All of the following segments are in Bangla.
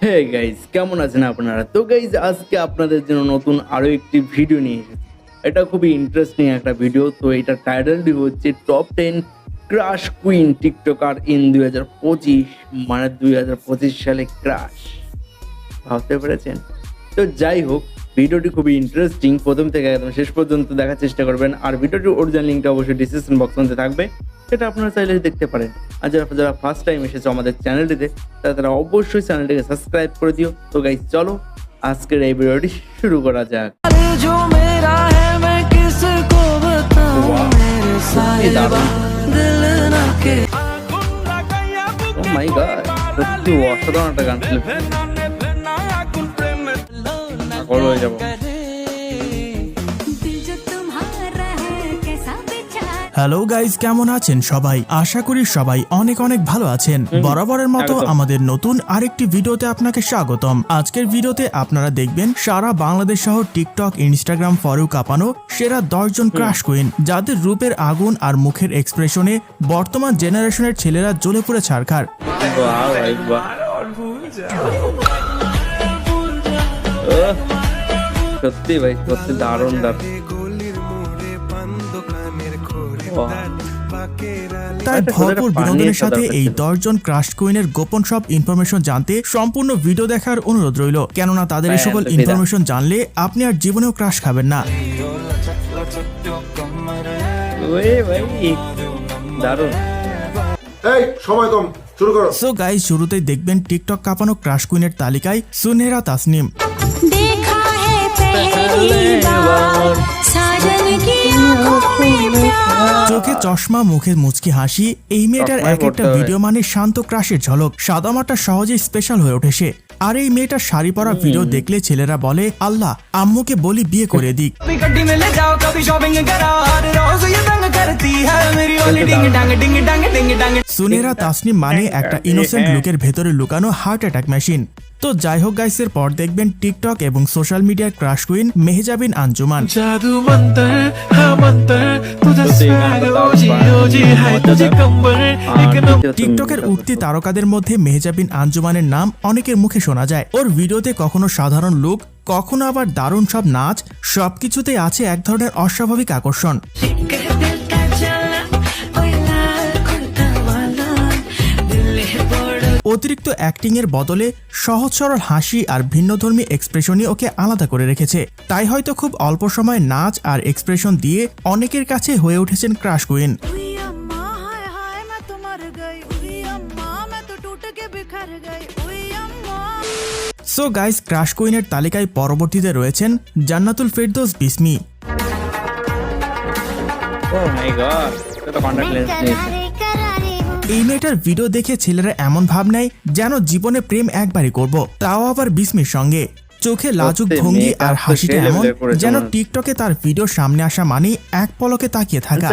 হে গাইজ, কেমন আছেন আপনারা? তো গাইজ, আজকে আপনাদের জন্য নতুন আরও একটি ভিডিও নিয়ে এসেছি। এটা খুবই ইন্টারেস্টিং একটা ভিডিও। তো এটা টাইটেলটি হচ্ছে top 10 crush queen TikToker in 2025, মানে 2025 সালে ক্রাশ। ভাবতে পেরেছেন? তো যাই হোক, ভিডিওটি খুবই ইন্টারেস্টিং। প্রথম থেকে একদম শেষ পর্যন্ত দেখার চেষ্টা করবেন। আর ভিডিওটির অরিজিনাল লিঙ্কটা অবশ্যই ডিসক্রিপশন বক্সের মধ্যে থাকবে, সেটা আপনারা চাইলে দেখতে পারেন। আর যারা ফার্স্ট টাইম এসেছে আমাদের চ্যানেলটিতে, তারা অবশ্যই চ্যানেলটিকে সাবস্ক্রাইব করে দিও। তো গাইস, চলো আজকের এই ভিডিওটি শুরু করা যাক। ও মাই গড, সত্যি অসাধারণ একটা গান ছিল। পাগল হয়ে যাবো। হ্যালো গাইজ, কেমন আছেন সবাই? আশা করি সবাই অনেক অনেক ভালো আছেন। বরাবরের মতো আমাদের নতুন আরেকটি ভিডিওতে আপনাকে স্বাগতম। আজকের ভিডিওতে আপনারা দেখবেন সারা বাংলাদেশ সহ টিকটক, ইনস্টাগ্রাম ফরেও কাঁপানো সেরা 10 জন ক্রাশ কুইন, যাদের রূপের আগুন আর মুখের এক্সপ্রেশনে বর্তমান জেনারেশনের ছেলেরা জ্বলে পুড়ে ছারখার। সত্যি ভাই, সত্যি দারুণ দারুণ। তাই ভরপুর বিনোদনের সাথে এই 10 জন ক্রাশ কুইনের গোপন সব ইনফরমেশন জানতে সম্পূর্ণ ভিডিও দেখার অনুরোধ রইল, কেননা তাদের এই সকল ইনফরমেশন জানলে আপনি আর জীবনেও ক্রাশ খাবেন না। সো গাইস, শুরুতেই দেখবেন টিকটক কাঁপানো ক্রাশ কুইনের তালিকায় সুনহেরা তাসনিম। চোখে চশমা, মুখে মুচকি হাসি, এই মেয়েটার এক একটা ভিডিও মানে শান্ত ক্রাশের ঝলক। সাদামাটা সহজেই স্পেশাল হয়ে ওঠেছে। আর এই মেয়েটার শাড়ি পরা ভিডিও দেখলে ছেলেরা বলে, আল্লাহ আম্মুকে বলি বিয়ে করে দিক। সুনহেরা তাসনিম মানে একটা ইনোসেন্ট লুকের ভেতরে লুকানো হার্ট অ্যাটাক মেশিন। তো যাই হোক গাইসের পর দেখবেন টিকটক এবং সোশ্যাল মিডিয়ার ক্রাশ কুইন মেহজাবিন আঞ্জুমান। টিকটকের উঠতি তারকাদের মধ্যে মেহজাবিন আঞ্জুমানের নাম অনেকের মুখে শোনা যায়। ওর ভিডিওতে কখনো সাধারণ লুক, কখনো আবার দারুণ সব নাচ, সবকিছুতেই আছে এক ধরনের অস্বাভাবিক আকর্ষণ। অতিরিক্ত অ্যাক্টিং এর বদলে সহজ সরল হাসি আর ভিন্নধর্মী এক্সপ্রেশনই ওকে আলাদা করে রেখেছে। তাই হয়তো খুব অল্প সময় নাচ আর এক্সপ্রেশন দিয়ে অনেকের কাছে হয়ে উঠেছেন crush queen. So guys, crush কুইনের তালিকায় পরবর্তীতে রয়েছেন জান্নাতুল ফেরদৌস বিসমি। এই মেয়েটার ভিডিও দেখে ছেলেরা এমন ভাব নেয় যেন জীবনে প্রেম একবারই করব, তাও আবার বিসমির সঙ্গে। চোখে লাজুক ভঙ্গি আর হাসিটা এমন যেন টিকটকে তার ভিডিও সামনে আসা মানে এক পলকে তাকিয়ে থাকা।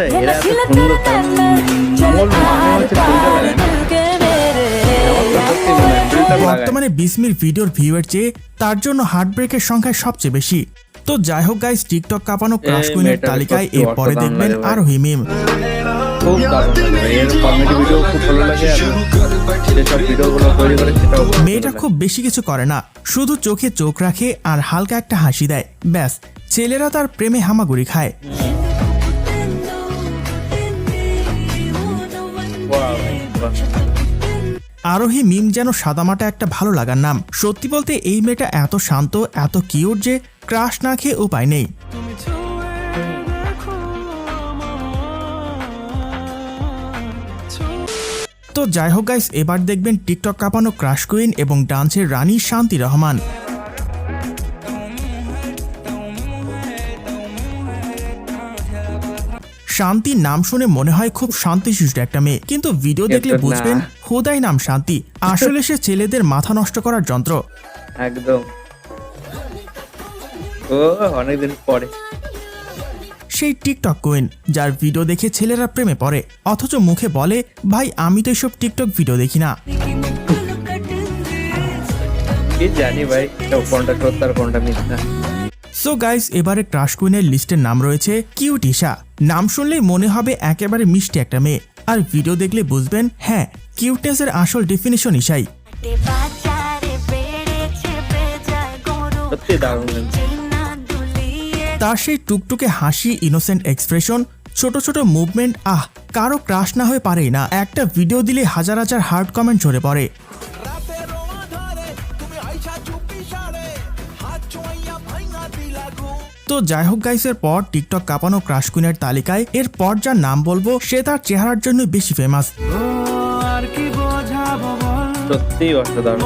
বর্তমানে বিসমির ভিডিওর ভিউয়ের চেয়ে তার জন্য হার্টব্রেকের সংখ্যা সবচেয়ে বেশি। তো যাই হোক গাইস, টিকটক কাঁপানো ক্রাশ কুইনের তালিকায় এরপরে দেখবেন আরোহী মিম। মেয়েটা খুব বেশি কিছু করে না, শুধু চোখে চোখ রাখে আর হালকা একটা হাসি দেয়, ব্যাস ছেলেরা তার প্রেমে হামাগুড়ি খায়। আরোহী মিম যেন সাদামাটা একটা ভালো লাগার নাম। সত্যি বলতে এই মেয়েটা এত শান্ত, এত কিউট যে ক্রাশ না খেয়ে উপায় নেই। তো যাই হোক গাইস, এবার দেখবেন টিকটক কাঁপানো ক্রাশ কুইন এবং ডান্সের রানী শান্তি রহমান। শান্তি নাম শুনে মনে হয় খুব শান্তিশিষ্ট একটা মেয়ে, কিন্তু ভিডিও দেখলে বুঝবেন হুদাই নাম শান্তি, আসলে সে ছেলেদের মাথা নষ্ট করার যন্ত্র। একদম। ও অনেকদিন পরে সেই টিকটক কুইন যার ভিডিও দেখে ছেলেরা প্রেমে পড়ে, অথচ মুখে বলে, ভাই আমি তো এসব টিকটক ভিডিও দেখি না। কি জানি ভাই, কোনটা সত্য আর কোনটা মিথ্যা। সো গাইস, এবারে ক্রাশ কুইনের লিস্টের নাম রয়েছে কিউট ঈশা। নাম শুনলেই মনে হবে একেবারে মিষ্টি একটা মেয়ে, আর ভিডিও দেখলে বুঝবেন হ্যাঁ, কিউটনেসের আসল ডেফিনিশন ঈশাই। সত্যি দারুণ লাগছে। তার সেই টুকটুকে হাসি, ইনোসেন্ট এক্সপ্রেশন, ছোট ছোট মুভমেন্ট, কারো ক্রাশ না হয়ে পারেই না। একটা ভিডিও দিলে হাজার হাজার হার্ড কমেন্ট ঝরে পড়ে। তো যাই হোক গাইস, এর পর টিকটক কাঁপানো ক্রাশ কুইনের তালিকায় এর পর যার নাম বলবো সে তার চেহারার জন্য বেশি ফেমাস। সত্যি অসাধারণ।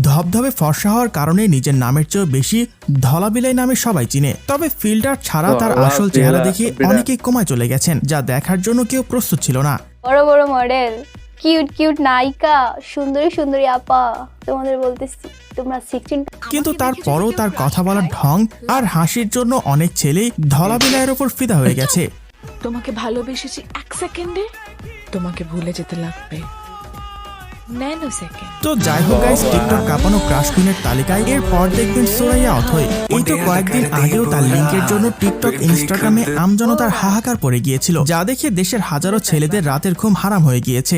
ধবধবে ফর্সা হওয়ার কারণে নিজের নামের চেয়েও বেশি ধলাবিলাই নামে সবাই চিনে। তবে ফিল্টার ছাড়া তার আসল চেহারা দেখে অনেকেই কমায় চলে গেছেন, যা দেখার জন্য কেউ প্রস্তুত ছিল না। বড় বড় মডেল, কিউট কিউট নায়িকা, সুন্দরী সুন্দরী আপা, তোমাদের বলতেছি তোমরা 16। কিন্তু তারপরও তার কথা বলার ঢং আর হাসির জন্য অনেক ছেলেই ধলাবিলাইয়ের ওপর ফিদা হয়ে গেছে। তোমাকে ভালোবেসেছি 1 সেকেন্ডে, তোমাকে ভুলে যেতে লাগবে ন্যানো সেকেন্ড। তো যাই হোক গাইস, টিকটক কাঁপানো ক্রাশ কুইনের তালিকায় এর পর দেখবেন সোরাইয়া অথই। এই তো কয়েকদিন আগেও তার লিঙ্কের জন্য টিকটক, ইনস্টাগ্রামে আমজনতার হাহাকার পড়ে গিয়েছিল, যা দেখে দেশের হাজারো ছেলেদের রাতের ঘুম হারাম হয়ে গিয়েছে।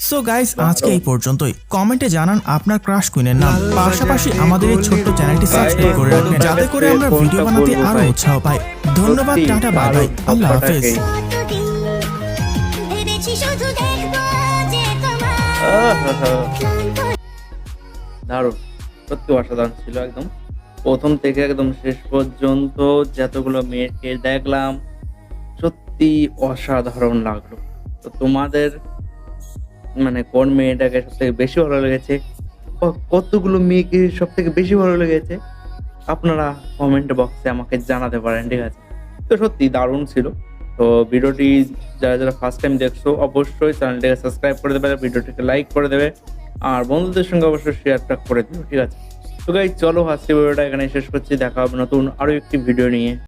সো গাইস, আজকে এই পর্যন্তই। কমেন্টে জানান আপনার ক্রাশ কুইনের নাম, পাশাপাশি আমাদের এই ছোট্ট চ্যানেলটি সাবস্ক্রাইব করে রাখবেন, যাতে করে আমরা ভিডিও বানাতে আরো উৎসাহ পাই। ধন্যবাদ, টাটা, বাই বাই, আল্লাহ হাফেজ। দারুণ, সত্যি অসাধারণ ছিল একদম। প্রথম থেকে একদম শেষ পর্যন্ত যতগুলো মেয়েকে দেখলাম সত্যি অসাধারণ লাগলো। তো তোমাদের মানে কোন মেয়েটাকে সব থেকে বেশি ভালো লেগেছে, কতগুলো মেয়েকে সব থেকে বেশি ভালো লেগেছে, আপনারা কমেন্ট বক্সে আমাকে জানাতে পারেন, ঠিক আছে? তো সত্যি দারুণ ছিল। তো ভিডিওটি যারা যারা ফার্স্ট টাইম দেখছো অবশ্যই চ্যানেলটাকে সাবস্ক্রাইব করে দেবে, ভিডিওটিকে লাইক করে দেবে, আর বন্ধুদের সঙ্গে অবশ্যই শেয়ারটা করে দেবে, ঠিক আছে? তো গাইস চলো আজকে ভিডিওটা এখানে শেষ করছি। দেখা হবে নতুন আরো একটি ভিডিও নিয়ে।